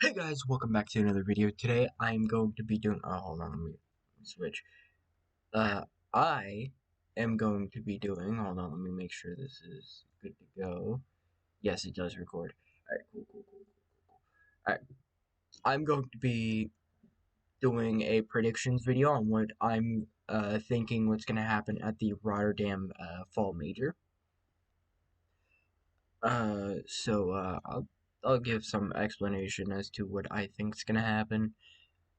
Hey guys, welcome back to another video. Today I'm going to be doing, hold on, let me switch. I am going to be doing, hold on, let me make sure this is good to go. Yes, it does record. Alright, cool. Alright, I'm going to be doing a predictions video on what I'm, thinking what's going to happen at the Rotterdam, Fall Major. I'll give some explanation as to what I think is going to happen.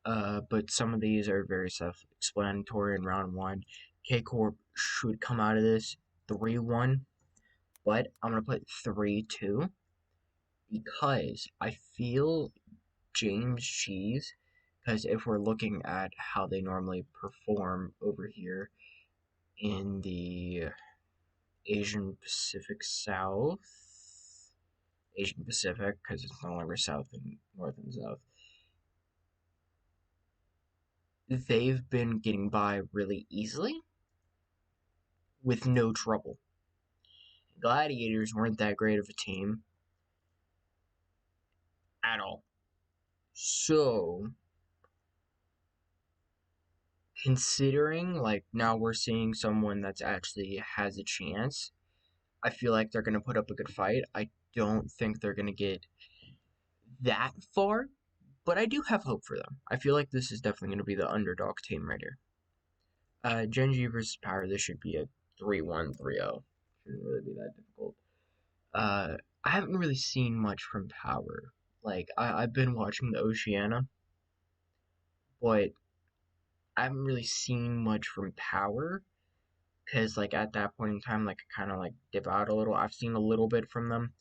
But some of these are very self-explanatory in round one. K-Corp should come out of this 3-1, but I'm going to put 3-2 because I feel James Cheese, because if we're looking at how they normally perform over here in the Asian Pacific South, Asian Pacific, because it's no longer South and North and South, they've been getting by really easily with no trouble. Gladiators weren't that great of a team at all. So, considering like now we're seeing someone that's actually has a chance, I feel like they're going to put up a good fight. I don't think they're going to get that far, but I do have hope for them. I feel like this is definitely going to be the underdog team right here. Genji versus Power, this should be a 3-1, 3-0. Shouldn't really be that difficult. I haven't really seen much from Power. Like, I've been watching the Oceania, but I haven't really seen much from Power. Because, like, at that point in time, like, I kind of, like, dip out a little. I've seen a little bit from them.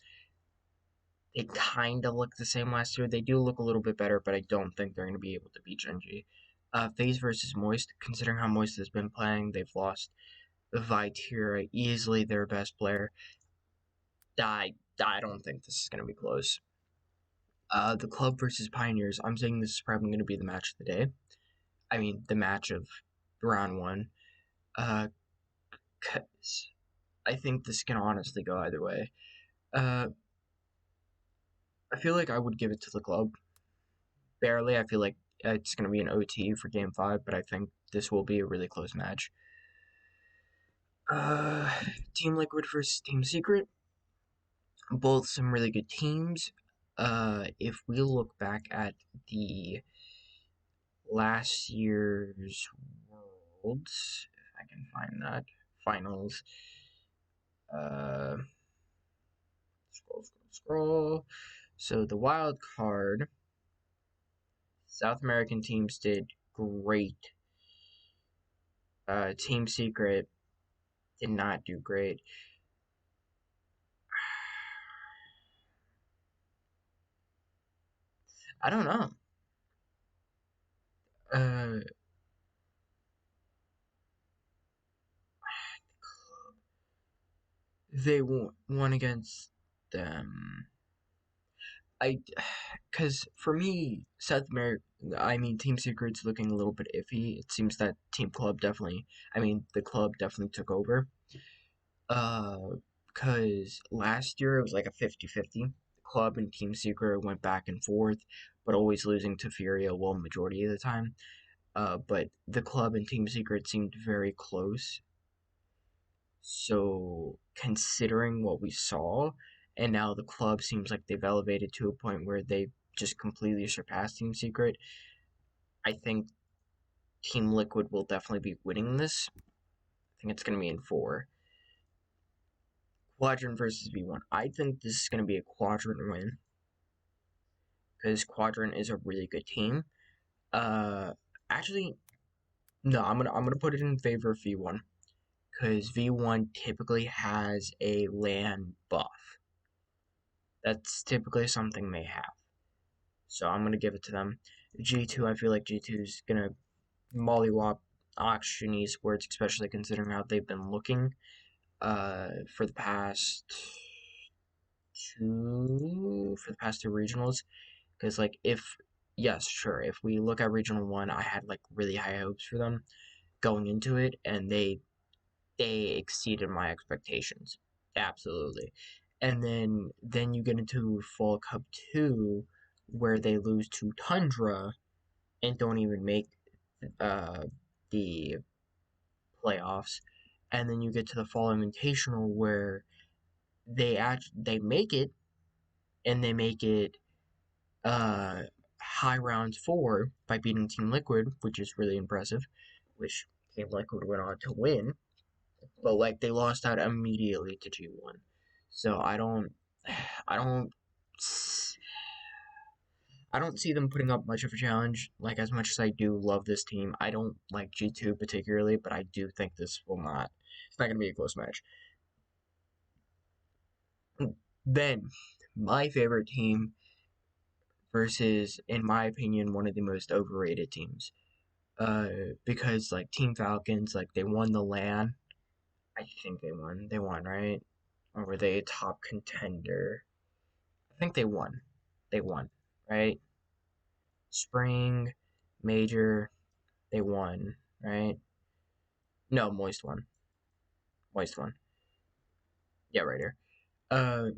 They kind of look the same last year. They do look a little bit better, but I don't think they're going to be able to beat Genji. FaZe versus Moist, considering how Moist has been playing, they've lost Vitira, easily their best player. I don't think this is going to be close. The Club versus Pioneers, I'm saying this is probably going to be the match of the day. I mean, the match of round one. Cause I think this can honestly go either way. I feel like I would give it to the Club. Barely, I feel like it's going to be an OT for Game 5, but I think this will be a really close match. Team Liquid versus Team Secret. Both some really good teams. If we look back at the last year's Worlds, if I can find that, finals, scroll. So the wild card, South American teams did great. Team Secret did not do great. I don't know. They won against them. Because for me, Team Secret's looking a little bit iffy. It seems that the Club definitely took over. Because last year it was like a 50-50. The Club and Team Secret went back and forth, but always losing to Furia, well, majority of the time. But the Club and Team Secret seemed very close. So, considering what we saw, and now the Club seems like they've elevated to a point where they just completely surpassed Team Secret, I think Team Liquid will definitely be winning this. I think it's going to be in 4. Quadrant versus V1. I think this is going to be a Quadrant win, because Quadrant is a really good team. Actually, no, I'm gonna put it in favor of V1, because V1 typically has a LAN buff. That's typically something they have. So I'm going to give it to them. G2, I feel like G2 is going to mollywop auction esports, especially considering how they've been looking for the past two regionals. Because, like, if we look at Regional 1, I had, like, really high hopes for them going into it, and they exceeded my expectations. Absolutely. And then you get into Fall Cup 2, where they lose to Tundra and don't even make uh, the playoffs, and then you get to the Fall Invitational where they make it, and they make it uh, high round 4 by beating Team Liquid, which is really impressive. Which Team Liquid went on to win, but like they lost out immediately to G1. So I don't, I don't see them putting up much of a challenge. Like as much as I do love this team, I don't like G2 particularly, but I do think this will not. It's not going to be a close match. Then, my favorite team versus, in my opinion, one of the most overrated teams. Because like Team Falcons, like they won the LAN. I think they won. They won, right? Or were they a top contender? I think they won. They won, right? Spring, Major, they won, right? No, Moist won. Moist won. Yeah, right here. Uh,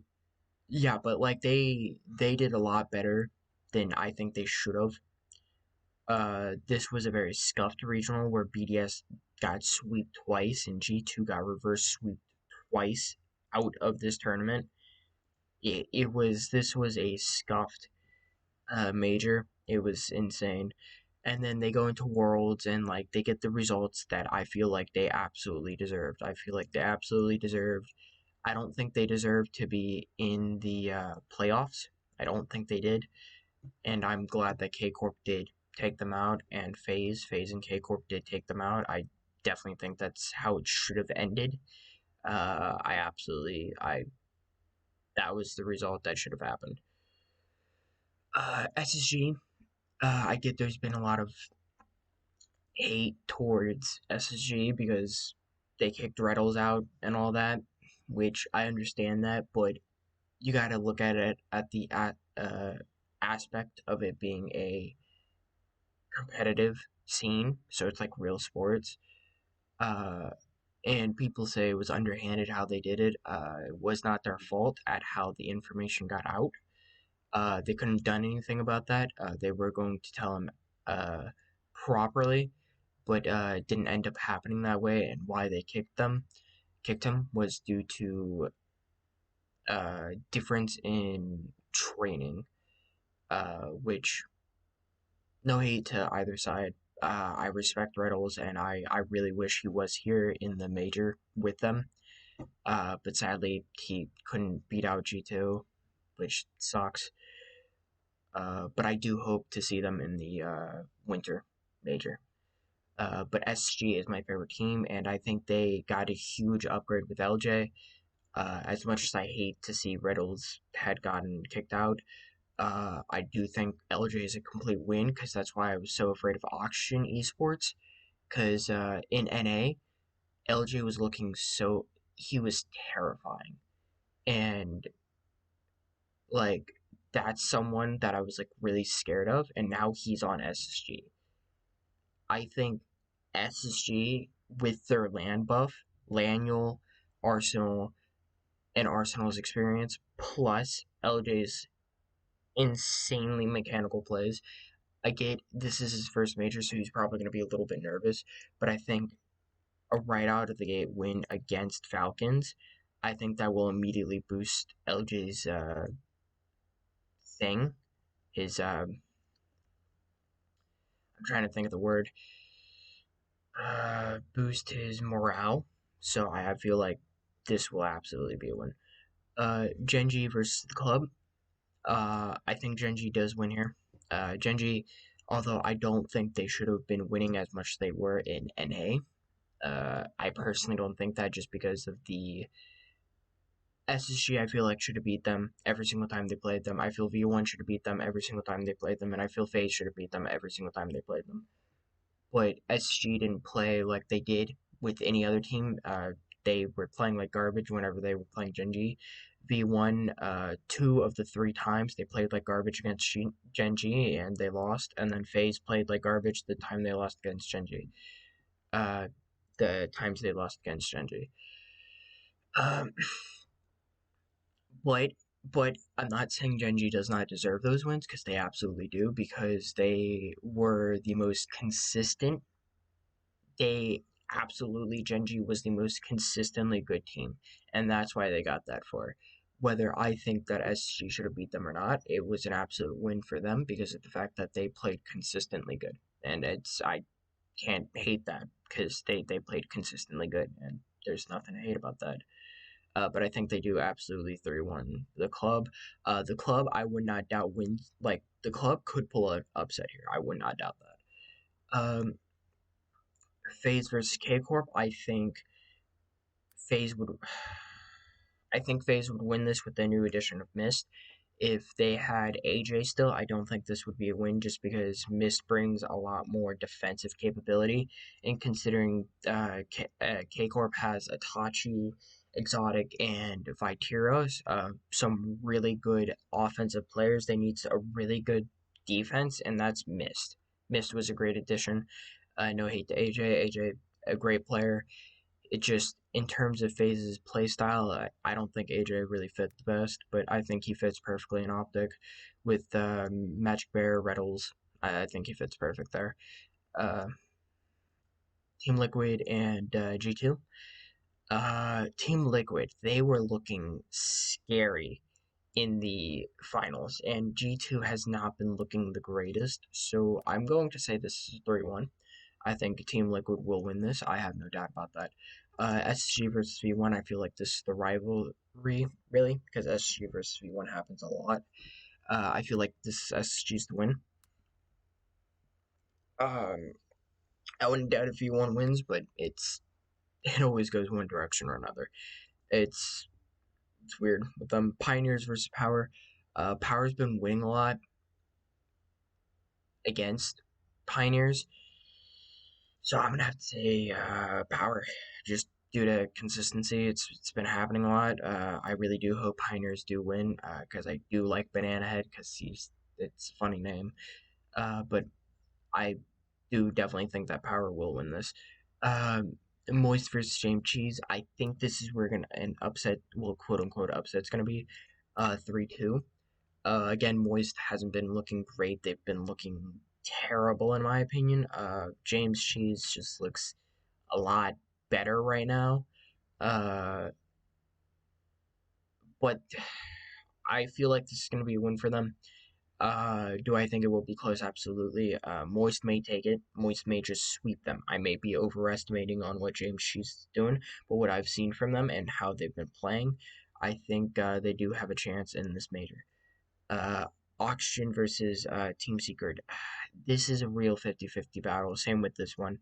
yeah, but like they did a lot better than I think they should have. This was a very scuffed regional where BDS got swept twice and G2 got reverse swept twice out of this tournament. It was this was a scuffed major. It was insane. And then they go into Worlds and like they get the results that I feel like they absolutely deserved. I feel like they absolutely deserved. I don't think they deserved to be in the playoffs. I don't think they did, and I'm glad that K Corp did take them out, and FaZe and K Corp did take them out. I definitely think that's how it should have ended. I absolutely, I that was the result that should have happened. SSG, I get there's been a lot of hate towards SSG because they kicked Reddles out and all that, which I understand that, but you got to look at it at the aspect of it being a competitive scene, so it's like real sports. Uh, and people say it was underhanded how they did it. It was not their fault at how the information got out. They couldn't have done anything about that. They were going to tell him properly, but it didn't end up happening that way. And why they kicked him was due to difference in training, which no hate to either side. I respect Riddles, and I really wish he was here in the major with them. But sadly, he couldn't beat out G2, which sucks. But I do hope to see them in the winter major. But SG is my favorite team, and I think they got a huge upgrade with LJ. As much as I hate to see Riddles had gotten kicked out, I do think LJ is a complete win because that's why I was so afraid of Oxygen Esports. Because in NA, LJ was looking so he was terrifying, and like that's someone that I was like really scared of, and now he's on SSG. I think SSG with their land buff, Laniel, Arsenal, and Arsenal's experience plus LJ's insanely mechanical plays. I get this is his first major, so he's probably going to be a little bit nervous. But I think a right out of the gate win against Falcons, I think that will immediately boost LJ's thing. His I'm trying to think of the word. Boost his morale. So I feel like this will absolutely be a win. Genji versus the club. I think Genji does win here. Genji, although I don't think they should have been winning as much as they were in NA. I personally don't think that just because of the SSG. I feel like should have beat them every single time they played them. I feel V1 should have beat them every single time they played them, and I feel FaZe should have beat them every single time they played them. But SSG didn't play like they did with any other team. They were playing like garbage whenever they were playing Genji. V1, 2 of the 3 times they played like garbage against Genji and they lost, and then FaZe played like garbage the time they lost against Genji. Uh, the times they lost against Genji. Um, but But I'm not saying Genji does not deserve those wins because they absolutely do, because they were the most consistent. They absolutely, Genji was the most consistently good team, and that's why they got that far. Whether I think that SG should have beat them or not, it was an absolute win for them because of the fact that they played consistently good, and I can't hate that because they played consistently good, and there's nothing to hate about that. But I think they do absolutely 3-1 the club. The club, I would not doubt wins. Like, the club could pull an upset here. I would not doubt that. FaZe versus K Corp. FaZe would. I think FaZe would win this with the new addition of Mist. If they had AJ still, I don't think this would be a win just because Mist brings a lot more defensive capability. And considering K Corp has Itachi, Exotic, and Viteros, some really good offensive players, they need a really good defense, and that's Mist. Mist was a great addition. No hate to AJ. AJ, a great player. It just, in terms of FaZe's playstyle, I don't think AJ really fit the best, but I think he fits perfectly in Optic with Magic Bear, Reddles. I think he fits perfect there. Uh, Team Liquid and G2. Team Liquid, they were looking scary in the finals, and G2 has not been looking the greatest, so I'm going to say this is 3-1. I think Team Liquid will win this. I have no doubt about that. SG versus V1, I feel like this is the rivalry, really, because SG versus V1 happens a lot. I feel like this SG's the win. Um, I wouldn't doubt if V1 wins, but it always goes one direction or another. It's it's weird with them. Pioneers versus Power. Power's been winning a lot against Pioneers, so I'm gonna have to say Power, just due to consistency. It's been happening a lot. I really do hope Pioneers do win because I do like Banana Head because it's a funny name. But I do definitely think that Power will win this. Moist versus James Cheese. I think this is where an upset, well, quote unquote upset's gonna be 3-2. Again, Moist hasn't been looking great. They've been looking terrible, in my opinion. James Cheese just looks a lot better right now. Uh, but I feel like this is going to be a win for them. Do I think it will be close? Absolutely. Moist may take it. Moist may just sweep them. I may be overestimating on what James Cheese is doing, but what I've seen from them and how they've been playing, I think they do have a chance in this major. Uh, Oxygen versus Team Secret. This is a real 50-50 battle. Same with this one.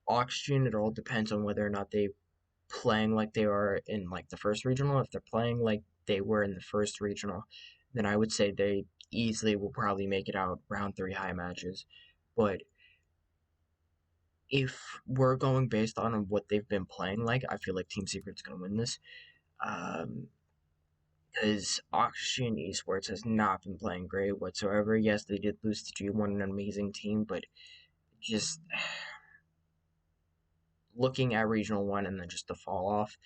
Oxygen, it all depends on whether or not they playing like they are in like the first regional. If they're playing like they were in the first regional, then I would say they easily will probably make it out round three high matches. But if we're going based on what they've been playing like, I feel like Team Secret's going to win this. Because Oxygen Esports has not been playing great whatsoever. Yes, they did lose to G1, an amazing team, but just looking at Regional 1 and then just the fall off,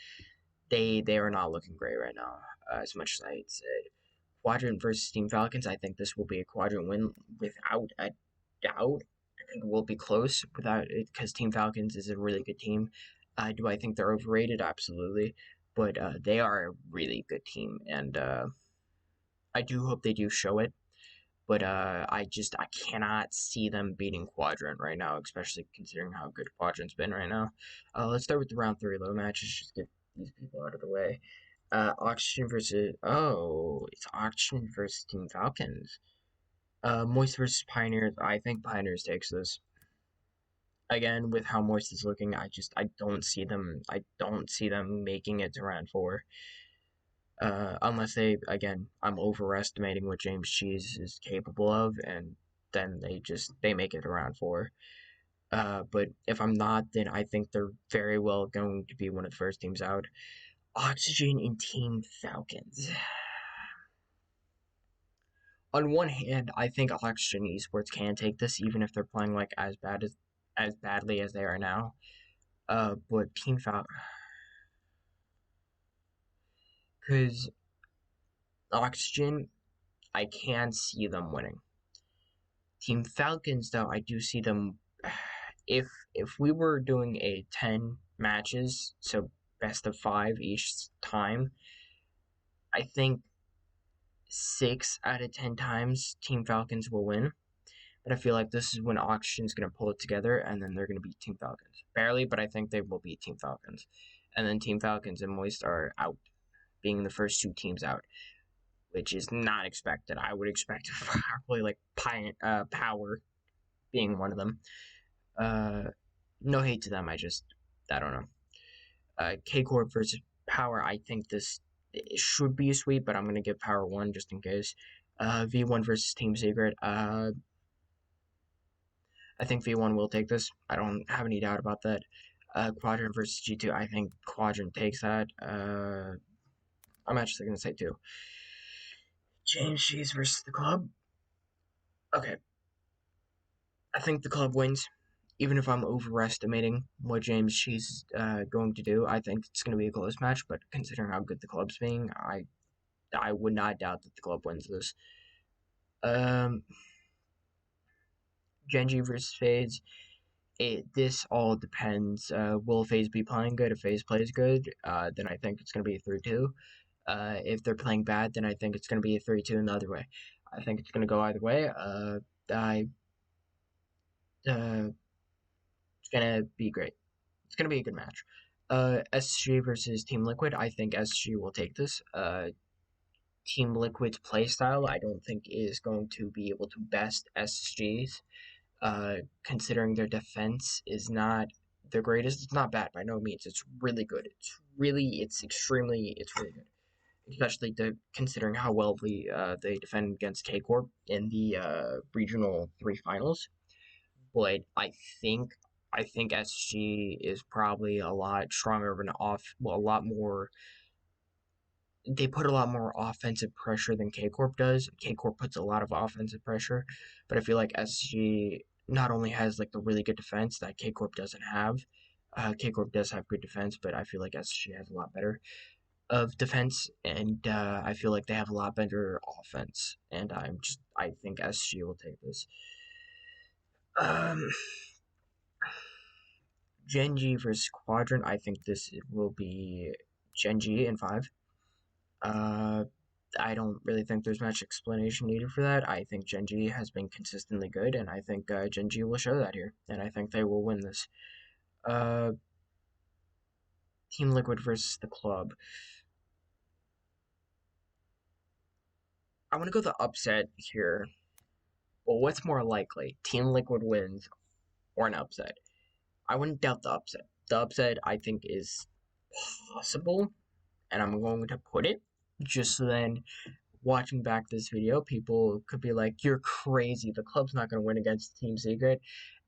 they are not looking great right now, as much as I said. Quadrant versus Team Falcons, I think this will be a quadrant win without a doubt. I think it will be close without it because Team Falcons is a really good team. Do I think they're overrated? Absolutely. But they are a really good team, and I do hope they do show it. But I cannot see them beating Quadrant right now, especially considering how good Quadrant's been right now. Let's start with the round three low matches. Just get these people out of the way. Oxygen versus it's Oxygen versus Team Falcons. Moist versus Pioneers. I think Pioneers takes this. Again, with how Moist is looking, I don't see them. I don't see them making it to round four. Unless I'm overestimating what James Cheese is capable of, and then they make it around four. But if I'm not, then I think they're very well going to be one of the first teams out. Oxygen in Team Falcons. On one hand, I think Oxygen Esports can take this, even if they're playing like as badly as they are now. But Team Falcons, because Oxygen, I can see them winning. Team Falcons, though, I do see them. If we were doing a 10 matches, so best of 5 each time, I think 6 out of 10 times Team Falcons will win. But I feel like this is when Oxygen's going to pull it together, and then they're going to beat Team Falcons. Barely, but I think they will beat Team Falcons. And then Team Falcons and Moist are out, being the first 2 teams out, which is not expected. I would expect probably like Power being one of them. No hate to them. I don't know. K Corp versus Power. I think this should be a sweep, but I'm gonna give Power 1 just in case. V1 versus Team Secret. I think V1 will take this. I don't have any doubt about that. Quadrant versus G2. I think Quadrant takes that. I'm actually gonna say 2. James Cheese versus the Club. Okay, I think the Club wins. Even if I'm overestimating what James Cheese is going to do, I think it's going to be a close match. But considering how good the Club's being, I would not doubt that the Club wins this. Genji versus FaZe. This all depends. Will FaZe be playing good? If FaZe plays good, then I think it's going to be a 3-2. If they're playing bad, then I think it's going to be a 3-2 in the other way. I think it's going to go either way. It's going to be great. It's going to be a good match. SG versus Team Liquid. I think SG will take this. Team Liquid's playstyle, I don't think is going to be able to best SG's. Considering their defense is not the greatest. It's not bad by no means. It's really good. It's really good. Especially considering how well they defend against K Corp in the regional 3 finals. But I think SG is probably a lot stronger of a lot more. They put a lot more offensive pressure than K Corp does. K Corp puts a lot of offensive pressure, but I feel like SG not only has like the really good defense that K Corp doesn't have. K Corp does have good defense, but I feel like SG has a lot better of defense, and I feel like they have a lot better offense. And I think SG will take this. Genji versus Quadrant. I think this will be Genji in 5. I don't really think there's much explanation needed for that. I think Genji has been consistently good, and I think Genji will show that here, and I think they will win this. Team Liquid versus the Club. I want to go the upset here. Well, what's more likely? Team Liquid wins or an upset? I wouldn't doubt the upset. The upset, I think, is possible, and I'm going to put it just so then watching back this video, people could be like, "You're crazy. The Club's not going to win against Team Secret,"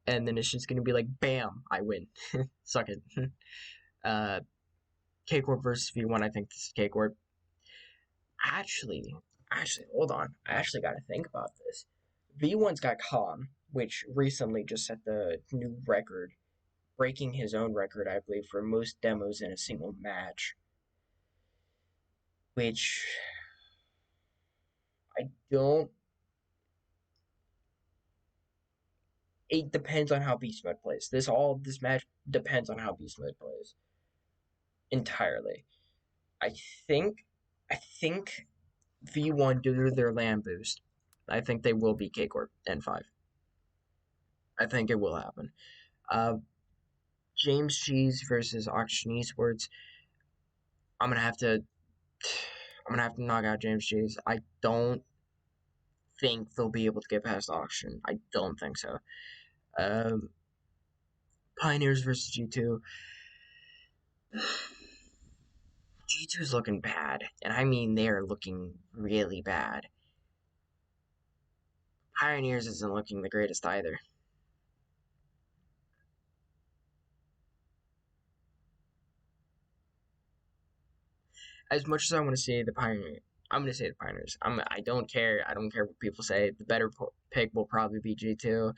and then it's just going to be like, "Bam, I win." Suck it. K Corp versus V1. I think this is K Corp. Actually, hold on. I actually got to think about this. V1's got Calm, which recently just set the new record, breaking his own record, I believe, for most demos in a single match. Which I don't. It depends on how Beast Mode plays. This match depends on how Beast Mode plays entirely. I think V1 due to their land boost. I think they will beat K Corp N5. I think it will happen. James Cheese versus Oxygen Esports. I'm gonna have to knock out James Cheese. I don't think they'll be able to get past Oxygen. I don't think so. Pioneers versus G2. G2's looking bad, and I mean they are looking really bad. Pioneers isn't looking the greatest either. As much as I want to say the Pioneers, I'm going to say the Pioneers. I don't care. I don't care what people say. The better pick will probably be G2,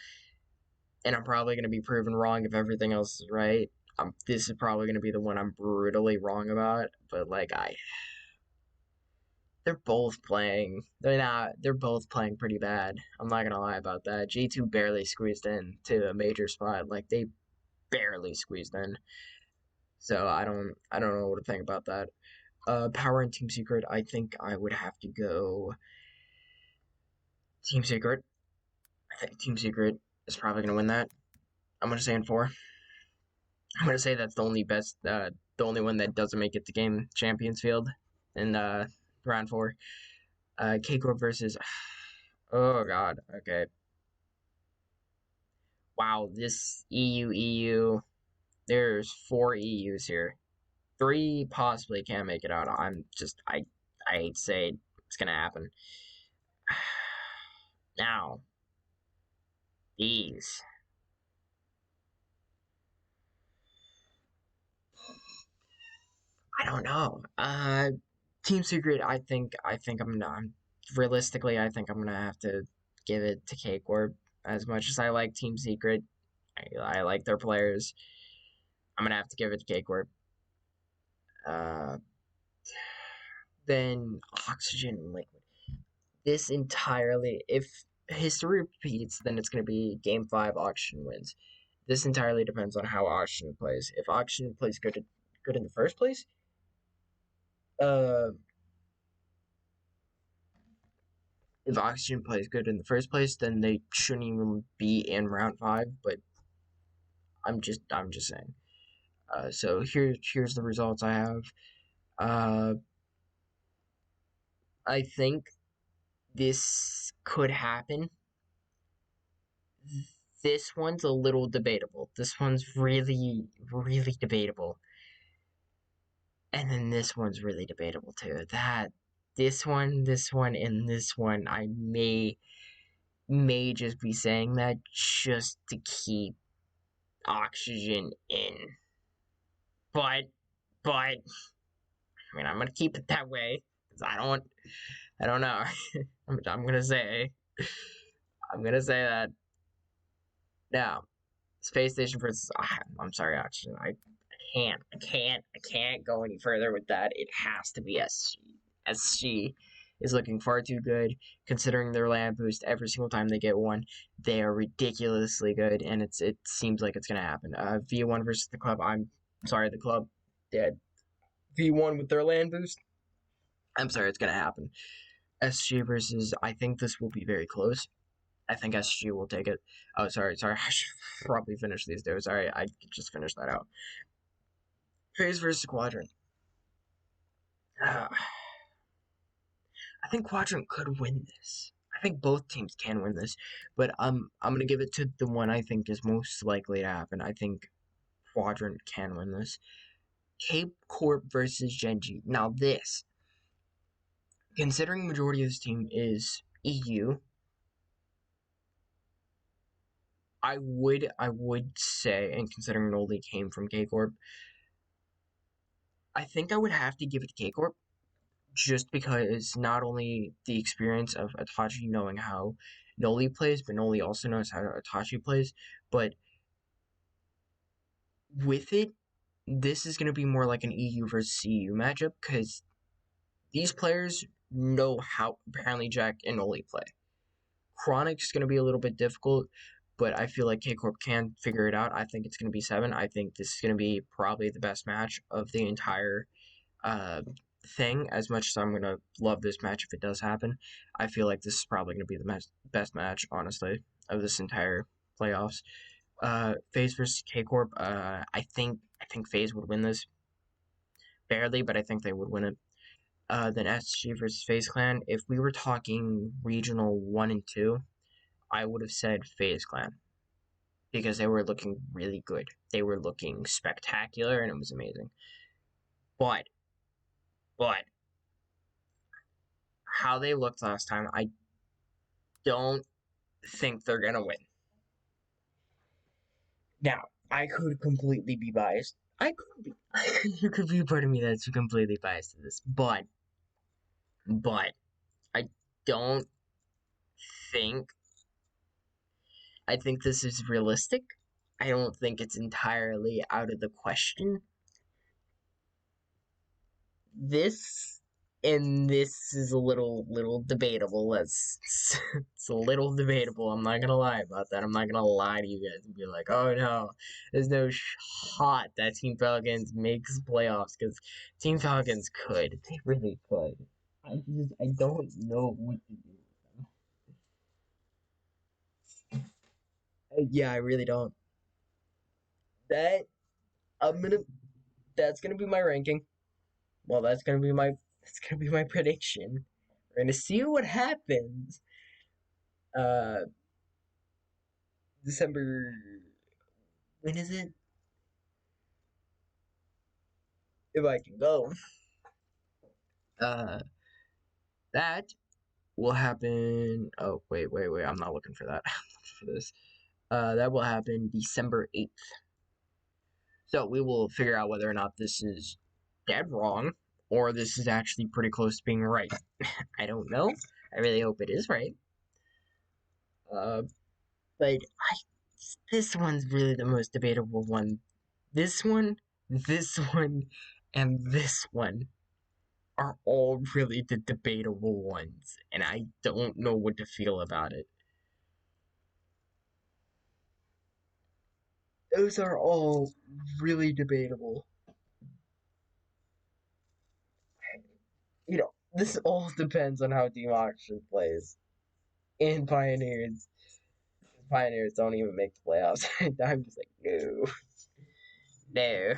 and I'm probably going to be proven wrong if everything else is right. This is probably going to be the one I'm brutally wrong about, but like they're both playing. They're not. They're both playing pretty bad. I'm not gonna lie about that. G2 barely squeezed in to a major spot. Like they barely squeezed in. So I don't know what to think about that. Power and Team Secret. I think I would have to go Team Secret. I think Team Secret is probably gonna win that. I'm gonna say in four. I'm gonna say that's the only best, the only one that doesn't make it to game champions field in round four. K Corp versus. Oh God. Okay. Wow. This EU. There's four EUs here. Three possibly can't make it out. I hate to say it's gonna happen. Now these. I don't know. Team Secret. I think I'm not. Realistically, I think I'm gonna have to give it to K Corp. As much as I like Team Secret, I like their players. I'm gonna have to give it to K Corp. Uh, then Oxygen and Liquid. This entirely, if history repeats, then it's gonna be Game 5. Oxygen wins. This entirely depends on how Oxygen plays. If Oxygen plays good in the first place, uh, if Oxygen plays good in the first place, then they shouldn't even be in round 5. But I'm just saying. So here's the results I have. Uh, I think this could happen. This one's a little debatable. This one's really, really debatable. And then this one's really debatable too. This one, and this one, I may just be saying that just to keep Oxygen in. But I mean, I'm gonna keep it that way because I don't know. I'm gonna say that now. Space Station versus. I'm sorry, Oxygen. I can't go any further with that. It has to be SG. SG is looking far too good considering their land boost every single time they get one. They are ridiculously good, and it seems like it's gonna happen. V1 versus the club. I'm sorry, the club. Yeah, V1 with their land boost. I'm sorry, it's gonna happen. SG versus. I think this will be very close. I think SG will take it. Oh, sorry. I should probably finish these dudes. Sorry, I just finished that out. FaZe versus Quadrant. I think Quadrant could win this. I think both teams can win this, but I'm gonna give it to the one I think is most likely to happen. I think Quadrant can win this. Cape Corp versus Genji. Now this, considering majority of this team is EU, I would say, and considering Noli came from K Corp, I think I would have to give it to K Corp just because not only the experience of Itachi knowing how Noli plays, but Noli also knows how Itachi plays. But with it, this is going to be more like an EU versus EU matchup because these players know how apparently Jack and Noli play. Chronic's going to be a little bit difficult, but I feel like K Corp can figure it out. I think it's going to be 7. I think this is going to be probably the best match of the entire thing. As much as I'm going to love this match if it does happen, I feel like this is probably going to be the best match, honestly, of this entire playoffs. FaZe versus K Corp. I think FaZe would win this barely, but I think they would win it. Then SG versus FaZe Clan. If we were talking regional 1 and 2, I would have said FaZe Clan because they were looking really good. They were looking spectacular, and it was amazing. But how they looked last time, I don't think they're gonna win. Now, I could completely be biased. You could be part of me that's completely biased to this, but I don't think. I think this is realistic. I don't think it's entirely out of the question. This and this is a little debatable. It's a little debatable. I'm not gonna lie about that. I'm not gonna lie to you guys and be like, oh no, there's no shot that Team Falcons makes playoffs, because Team Falcons could. They really could. I don't know what to do with them. Yeah, I really don't. That I'm gonna. That's gonna be my ranking. Well, that's gonna be my prediction. We're gonna see what happens. Uh, December. When is it? If I can go. Uh, that will happen. Oh, wait. I'm not looking for that. I'm looking for this. That will happen December 8th. So we will figure out whether or not this is dead wrong or this is actually pretty close to being right. I don't know. I really hope it is right. Uh, but this one's really the most debatable one. This one, and this one are all really the debatable ones, and I don't know what to feel about it. Those are all really debatable. This all depends on how Team Oxford plays. And Pioneers don't even make the playoffs. I'm just like, no, no.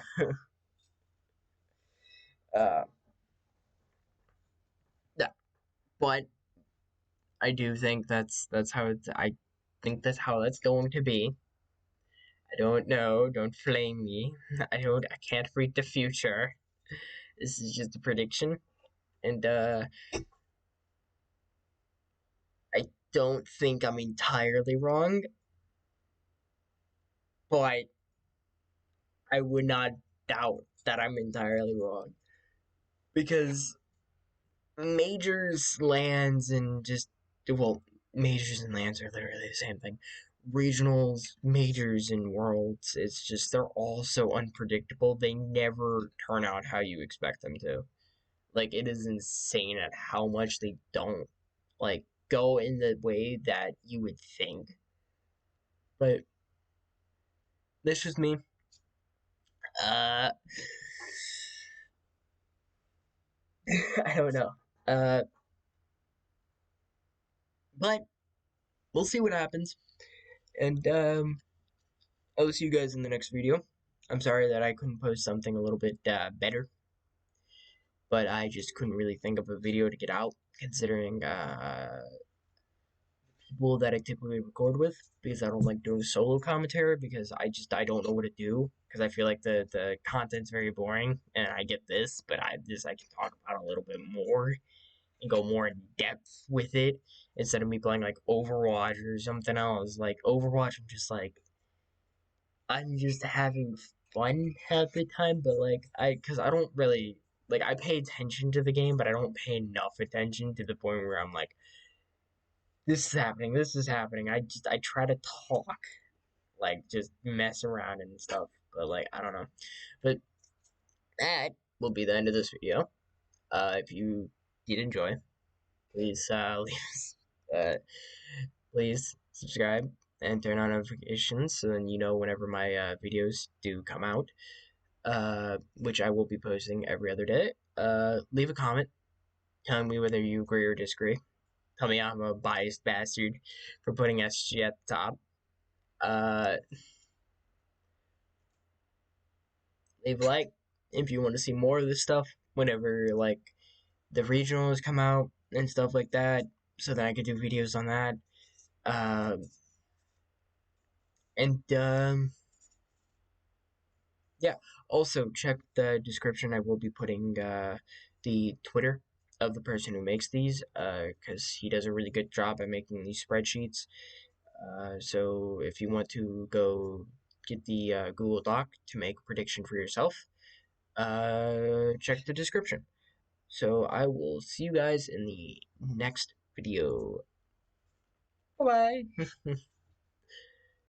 Uh, no. But I do think that's how it's. I think that's how that's going to be. I don't know. Don't flame me. I can't read the future. This is just a prediction, and I don't think I'm entirely wrong, but I would not doubt that I'm entirely wrong, because majors, lands, and just, well, majors and lands are literally the same thing. Regionals, majors, and worlds, it's just they're all so unpredictable. They never turn out how you expect them to. Like, it is insane at how much they don't, like, go in the way that you would think. But that's just me. Uh, I don't know. Uh, but we'll see what happens. And I'll see you guys in the next video. I'm sorry that I couldn't post something a little bit better, but I just couldn't really think of a video to get out, considering people that I typically record with, because I don't like doing solo commentary, because I don't know what to do, because I feel like the content's very boring, and I get this, but I can talk about a little bit more and go more in depth with it, instead of me playing like Overwatch or something else. Like Overwatch, I'm just having fun half the time, but like because I don't really, like, I pay attention to the game, but I don't pay enough attention to the point where I'm like, this is happening. I try to talk, like, just mess around and stuff, but like, I don't know. But that will be the end of this video. If you did enjoy, please uh please subscribe and turn on notifications, so then you know whenever my videos do come out. Which I will be posting every other day. Leave a comment telling me whether you agree or disagree. Tell me I'm a biased bastard for putting SG at the top. Uh, Leave a like if you want to see more of this stuff whenever, like, the regionals come out and stuff like that, so that I could do videos on that. Uh, and Yeah, also check the description. I will be putting the Twitter of the person who makes these, because he does a really good job at making these spreadsheets. So if you want to go get the Google Doc to make a prediction for yourself, check the description. So I will see you guys in the next video. Bye bye.